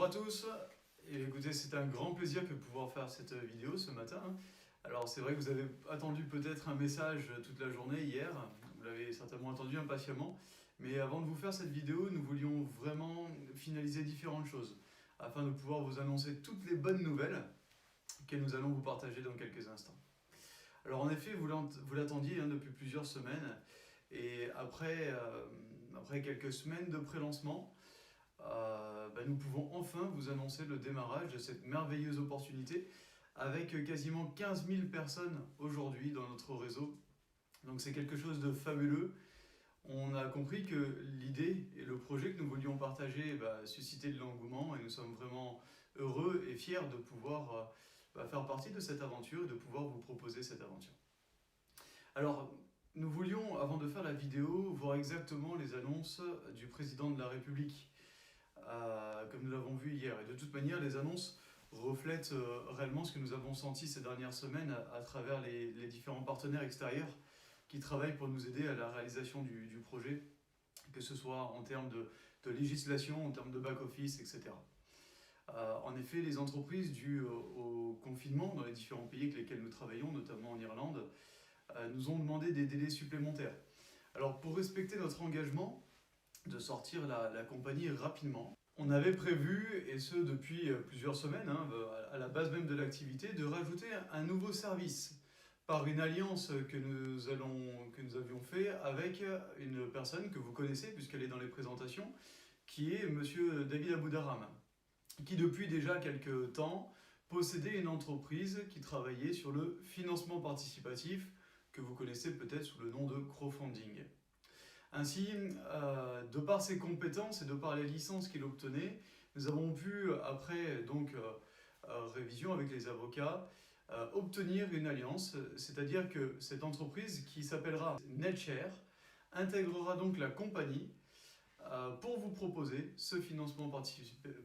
Bonjour à tous, et écoutez, c'est un grand plaisir de pouvoir faire cette vidéo ce matin. Alors c'est vrai que vous avez attendu peut-être un message toute la journée hier, vous l'avez certainement attendu impatiemment, mais avant de vous faire cette vidéo, nous voulions vraiment finaliser différentes choses, afin de pouvoir vous annoncer toutes les bonnes nouvelles que nous allons vous partager dans quelques instants. Alors en effet, vous l'attendiez depuis plusieurs semaines, et après quelques semaines de pré-lancement, nous pouvons enfin vous annoncer le démarrage de cette merveilleuse opportunité avec quasiment 15 000 personnes aujourd'hui dans notre réseau. Donc c'est quelque chose de fabuleux. On a compris que l'idée et le projet que nous voulions partager suscitait de l'engouement et nous sommes vraiment heureux et fiers de pouvoir faire partie de cette aventure et de pouvoir vous proposer cette aventure. Alors, nous voulions, avant de faire la vidéo, voir exactement les annonces du président de la République. Comme nous l'avons vu hier. Et de toute manière, les annonces reflètent réellement ce que nous avons senti ces dernières semaines à travers les différents partenaires extérieurs qui travaillent pour nous aider à la réalisation du projet, que ce soit en termes de législation, en termes de back-office, etc. En effet, les entreprises dues au confinement dans les différents pays avec lesquels nous travaillons, notamment en Irlande, nous ont demandé des délais supplémentaires. Alors pour respecter notre engagement, de sortir la compagnie rapidement. On avait prévu, et ce depuis plusieurs semaines, à la base même de l'activité, de rajouter un nouveau service par une alliance que nous avions fait avec une personne que vous connaissez puisqu'elle est dans les présentations, qui est Monsieur David Aboudaram, qui depuis déjà quelques temps possédait une entreprise qui travaillait sur le financement participatif, que vous connaissez peut-être sous le nom de crowdfunding. Ainsi, de par ses compétences et de par les licences qu'il obtenait, nous avons pu, après révision avec les avocats, obtenir une alliance, c'est-à-dire que cette entreprise qui s'appellera NetShare intégrera donc la compagnie pour vous proposer ce financement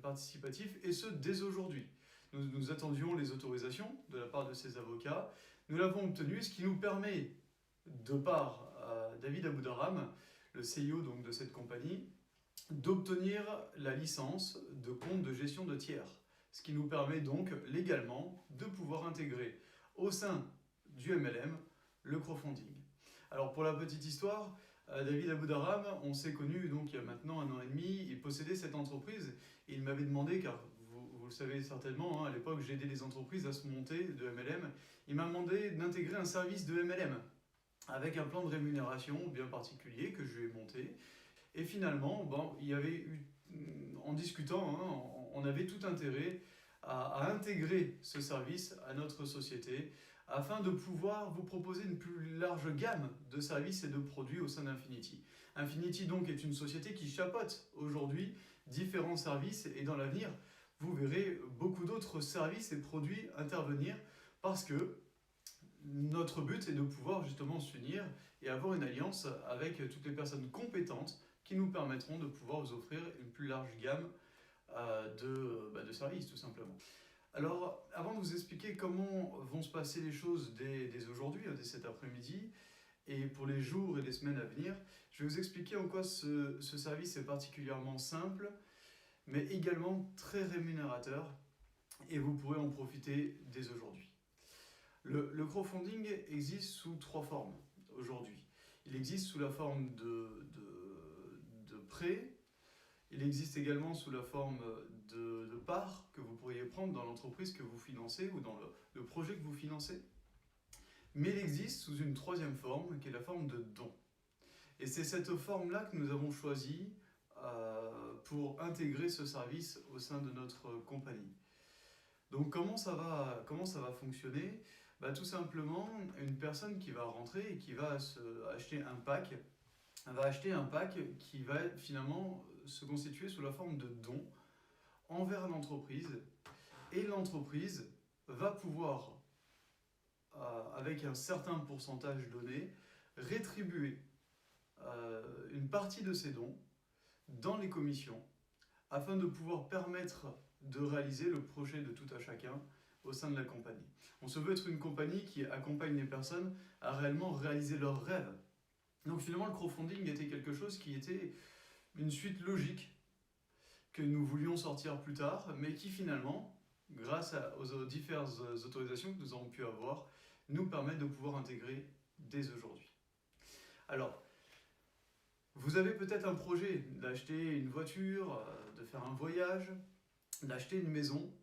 participatif, et ce dès aujourd'hui. Nous attendions les autorisations de la part de ces avocats, nous l'avons obtenu, ce qui nous permet, de par David Aboudaram, le CEO donc de cette compagnie, d'obtenir la licence de compte de gestion de tiers, ce qui nous permet donc légalement de pouvoir intégrer au sein du MLM le crowdfunding. Alors pour la petite histoire, David Aboudaram, on s'est connu donc il y a maintenant 1 an et demi, il possédait cette entreprise et il m'avait demandé, car vous le savez certainement, à l'époque j'aidais les entreprises à se monter de MLM, il m'a demandé d'intégrer un service de MLM avec un plan de rémunération bien particulier que je lui ai monté. Et finalement, il y avait eu, en discutant, on avait tout intérêt à intégrer ce service à notre société afin de pouvoir vous proposer une plus large gamme de services et de produits au sein d'Infinity. Infinity donc est une société qui chapeaute aujourd'hui différents services et dans l'avenir, vous verrez beaucoup d'autres services et produits intervenir parce que notre but est de pouvoir justement s'unir et avoir une alliance avec toutes les personnes compétentes qui nous permettront de pouvoir vous offrir une plus large gamme de services tout simplement. Alors, avant de vous expliquer comment vont se passer les choses dès aujourd'hui, dès cet après-midi, et pour les jours et les semaines à venir, je vais vous expliquer en quoi ce service est particulièrement simple, mais également très rémunérateur, et vous pourrez en profiter dès aujourd'hui. Le crowdfunding existe sous 3 formes aujourd'hui. Il existe sous la forme de prêt, il existe également sous la forme de parts que vous pourriez prendre dans l'entreprise que vous financez ou dans le projet que vous financez. Mais il existe sous une 3e forme qui est la forme de don. Et c'est cette forme-là que nous avons choisie pour intégrer ce service au sein de notre compagnie. Donc comment ça va fonctionner ? Tout simplement, une personne qui va rentrer et qui va acheter un pack, qui va finalement se constituer sous la forme de dons envers l'entreprise, et l'entreprise va pouvoir, avec un certain pourcentage donné, rétribuer une partie de ces dons dans les commissions afin de pouvoir permettre de réaliser le projet de tout à chacun au sein de la compagnie. On se veut être une compagnie qui accompagne les personnes à réellement réaliser leurs rêves. Donc finalement, le crowdfunding était quelque chose qui était une suite logique que nous voulions sortir plus tard, mais qui finalement, grâce aux diverses autorisations que nous avons pu avoir, nous permettent de pouvoir intégrer dès aujourd'hui. Alors, vous avez peut-être un projet d'acheter une voiture, de faire un voyage, d'acheter une maison.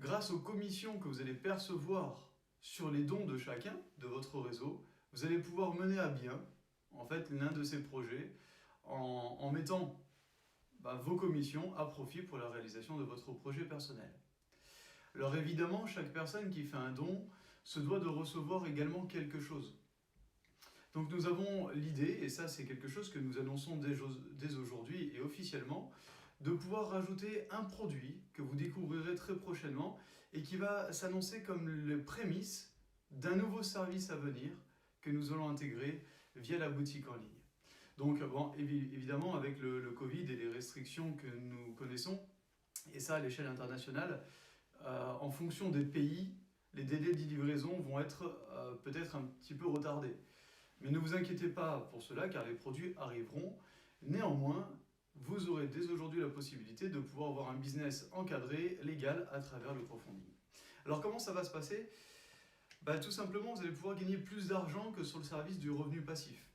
Grâce aux commissions que vous allez percevoir sur les dons de chacun de votre réseau, vous allez pouvoir mener à bien en fait, l'un de ces projets en mettant vos commissions à profit pour la réalisation de votre projet personnel. Alors évidemment, chaque personne qui fait un don se doit de recevoir également quelque chose. Donc nous avons l'idée, et ça c'est quelque chose que nous annonçons dès aujourd'hui et officiellement, de pouvoir rajouter un produit que vous découvrirez très prochainement et qui va s'annoncer comme les prémices d'un nouveau service à venir que nous allons intégrer via la boutique en ligne. Donc bon, évidemment avec le Covid et les restrictions que nous connaissons, et ça à l'échelle internationale, en fonction des pays, les délais de livraison vont être peut-être un petit peu retardés. Mais ne vous inquiétez pas pour cela, car les produits arriveront. Néanmoins, vous aurez dès aujourd'hui la possibilité de pouvoir avoir un business encadré, légal, à travers le crowdfunding. Alors comment ça va se passer ? Tout simplement, vous allez pouvoir gagner plus d'argent que sur le service du revenu passif.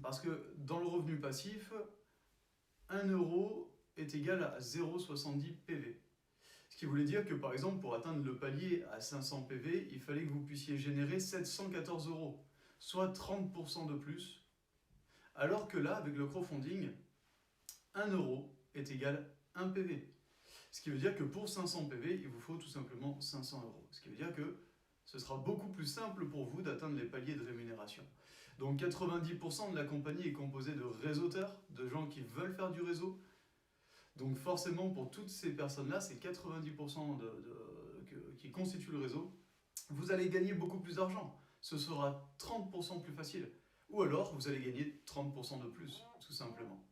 Parce que dans le revenu passif, 1 euro est égal à 0,70 PV. Ce qui voulait dire que par exemple, pour atteindre le palier à 500 PV, il fallait que vous puissiez générer 714 euros, soit 30% de plus. Alors que là, avec le crowdfunding, 1 euro est égal à 1 PV. Ce qui veut dire que pour 500 PV, il vous faut tout simplement 500 euros. Ce qui veut dire que ce sera beaucoup plus simple pour vous d'atteindre les paliers de rémunération. Donc 90% de la compagnie est composée de réseauteurs, de gens qui veulent faire du réseau. Donc forcément, pour toutes ces personnes-là, c'est 90% qui constituent le réseau. Vous allez gagner beaucoup plus d'argent. Ce sera 30% plus facile. Ou alors, vous allez gagner 30% de plus, tout simplement.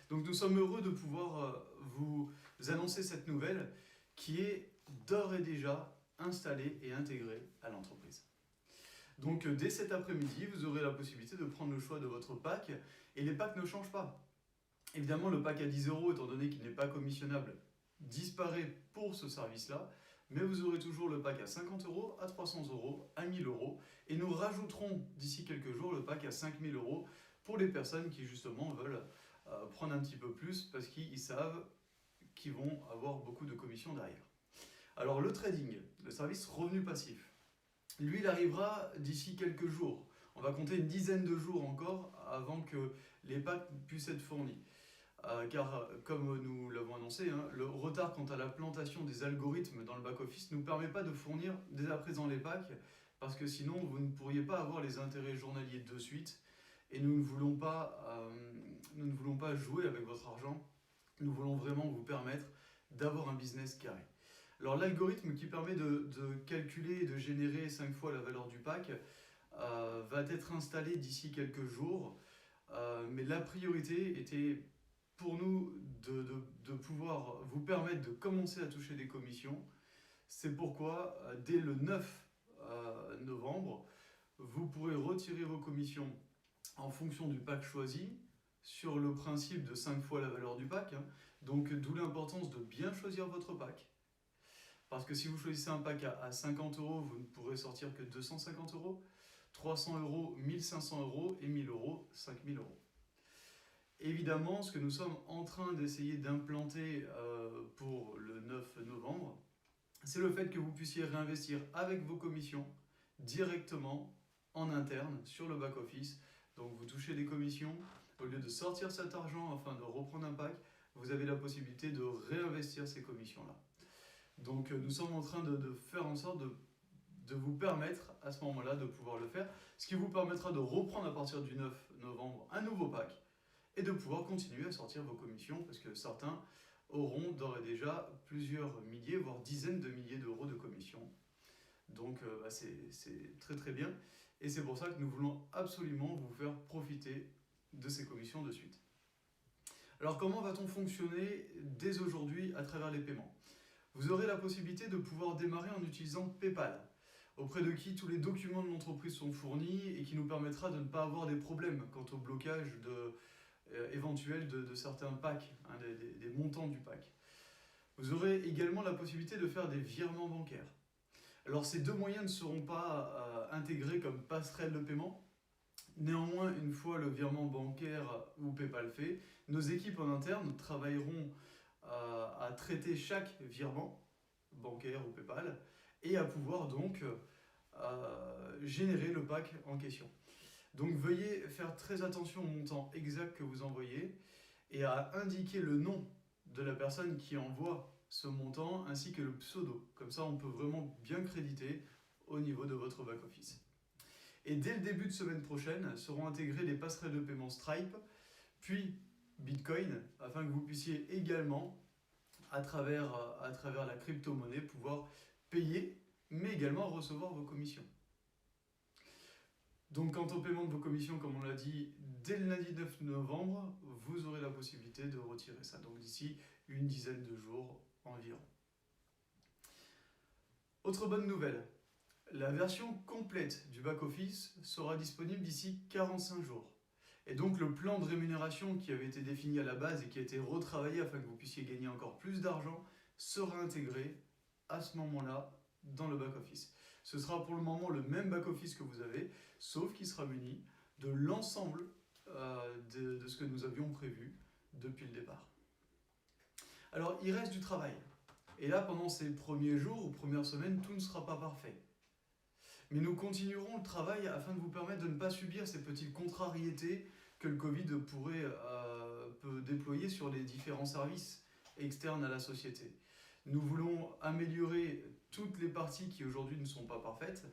Donc nous sommes heureux de pouvoir vous annoncer cette nouvelle qui est d'ores et déjà installée et intégrée à l'entreprise. Donc dès cet après-midi, vous aurez la possibilité de prendre le choix de votre pack et les packs ne changent pas. Évidemment, le pack à 10 euros, étant donné qu'il n'est pas commissionnable, disparaît pour ce service-là, mais vous aurez toujours le pack à 50 euros, à 300 euros, à 1000 euros, et nous rajouterons d'ici quelques jours le pack à 5000 euros pour les personnes qui justement veulent prendre un petit peu plus parce qu'ils savent qu'ils vont avoir beaucoup de commissions derrière. Alors le trading, le service revenu passif, lui il arrivera d'ici quelques jours. On va compter une dizaine de jours encore avant que les packs puissent être fournis. Car comme nous l'avons annoncé, le retard quant à la plantation des algorithmes dans le back-office ne nous permet pas de fournir dès à présent les packs parce que sinon vous ne pourriez pas avoir les intérêts journaliers de suite et nous ne voulons pas jouer avec votre argent, nous voulons vraiment vous permettre d'avoir un business carré. Alors l'algorithme qui permet de calculer et de générer 5 fois la valeur du pack va être installé d'ici quelques jours, mais la priorité était pour nous de pouvoir vous permettre de commencer à toucher des commissions. C'est pourquoi dès le 9 novembre, vous pourrez retirer vos commissions en fonction du pack choisi sur le principe de 5 fois la valeur du pack. Donc d'où l'importance de bien choisir votre pack. Parce que si vous choisissez un pack à 50 euros, vous ne pourrez sortir que 250 euros, 300 euros, 1500 euros et 1000 euros, 5000 euros. Évidemment, ce que nous sommes en train d'essayer d'implanter pour le 9 novembre, c'est le fait que vous puissiez réinvestir avec vos commissions directement en interne sur le back-office. Donc vous touchez des commissions, au lieu de sortir cet argent afin de reprendre un pack, vous avez la possibilité de réinvestir ces commissions-là. Donc nous sommes en train de faire en sorte de vous permettre à ce moment-là de pouvoir le faire, ce qui vous permettra de reprendre à partir du 9 novembre un nouveau pack et de pouvoir continuer à sortir vos commissions parce que certains auront d'ores et déjà plusieurs milliers, voire dizaines de milliers d'euros de commissions. Donc c'est très très bien et c'est pour ça que nous voulons absolument vous faire profiter de ces commissions de suite. Alors comment va-t-on fonctionner dès aujourd'hui à travers les paiements ? Vous aurez la possibilité de pouvoir démarrer en utilisant PayPal, auprès de qui tous les documents de l'entreprise sont fournis et qui nous permettra de ne pas avoir des problèmes quant au blocage éventuel de certains packs, hein, des montants du pack. Vous aurez également la possibilité de faire des virements bancaires. Alors ces deux moyens ne seront pas intégrés comme passerelle de paiement. Néanmoins, une fois le virement bancaire ou PayPal fait, nos équipes en interne travailleront à traiter chaque virement bancaire ou PayPal et à pouvoir donc générer le pack en question. Donc veuillez faire très attention au montant exact que vous envoyez et à indiquer le nom de la personne qui envoie ce montant ainsi que le pseudo. Comme ça, on peut vraiment bien créditer au niveau de votre back-office. Et dès le début de semaine prochaine, seront intégrées les passerelles de paiement Stripe, puis Bitcoin, afin que vous puissiez également, à travers la crypto-monnaie, pouvoir payer, mais également recevoir vos commissions. Donc quant au paiement de vos commissions, comme on l'a dit, dès le lundi 9 novembre, vous aurez la possibilité de retirer ça. Donc d'ici une dizaine de jours environ. Autre bonne nouvelle, la version complète du back-office sera disponible d'ici 45 jours. Et donc le plan de rémunération qui avait été défini à la base et qui a été retravaillé afin que vous puissiez gagner encore plus d'argent sera intégré à ce moment-là dans le back-office. Ce sera pour le moment le même back-office que vous avez, sauf qu'il sera muni de l'ensemble de ce que nous avions prévu depuis le départ. Alors il reste du travail. Et là, pendant ces premiers jours ou premières semaines, tout ne sera pas parfait. Mais nous continuerons le travail afin de vous permettre de ne pas subir ces petites contrariétés que le Covid peut déployer sur les différents services externes à la société. Nous voulons améliorer toutes les parties qui aujourd'hui ne sont pas parfaites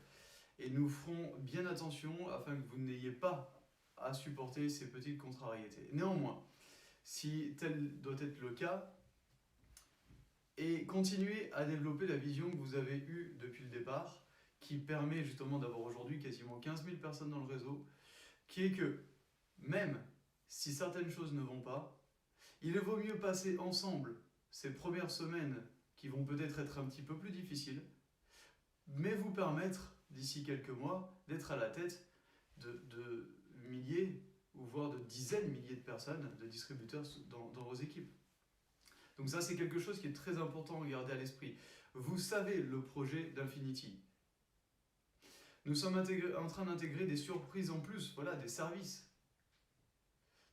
et nous ferons bien attention afin que vous n'ayez pas à supporter ces petites contrariétés. Néanmoins, si tel doit être le cas, et continuez à développer la vision que vous avez eue depuis le départ, qui permet justement d'avoir aujourd'hui quasiment 15 000 personnes dans le réseau, qui est que même si certaines choses ne vont pas, il vaut mieux passer ensemble ces premières semaines qui vont peut-être être un petit peu plus difficiles, mais vous permettre d'ici quelques mois d'être à la tête de milliers ou voire de dizaines de milliers de personnes, de distributeurs dans vos équipes. Donc ça, c'est quelque chose qui est très important à garder à l'esprit. Vous savez le projet d'Infinity. Nous sommes en train d'intégrer des surprises en plus, voilà, des services.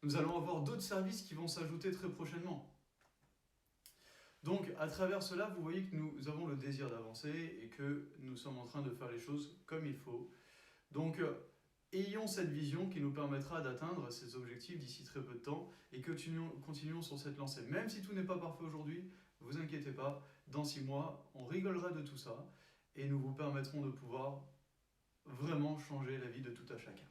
Nous allons avoir d'autres services qui vont s'ajouter très prochainement. Donc, à travers cela, vous voyez que nous avons le désir d'avancer et que nous sommes en train de faire les choses comme il faut. Donc, ayons cette vision qui nous permettra d'atteindre ces objectifs d'ici très peu de temps et continuons sur cette lancée. Même si tout n'est pas parfait aujourd'hui, ne vous inquiétez pas, dans 6 mois, on rigolera de tout ça et nous vous permettrons de pouvoir vraiment changer la vie de tout à chacun.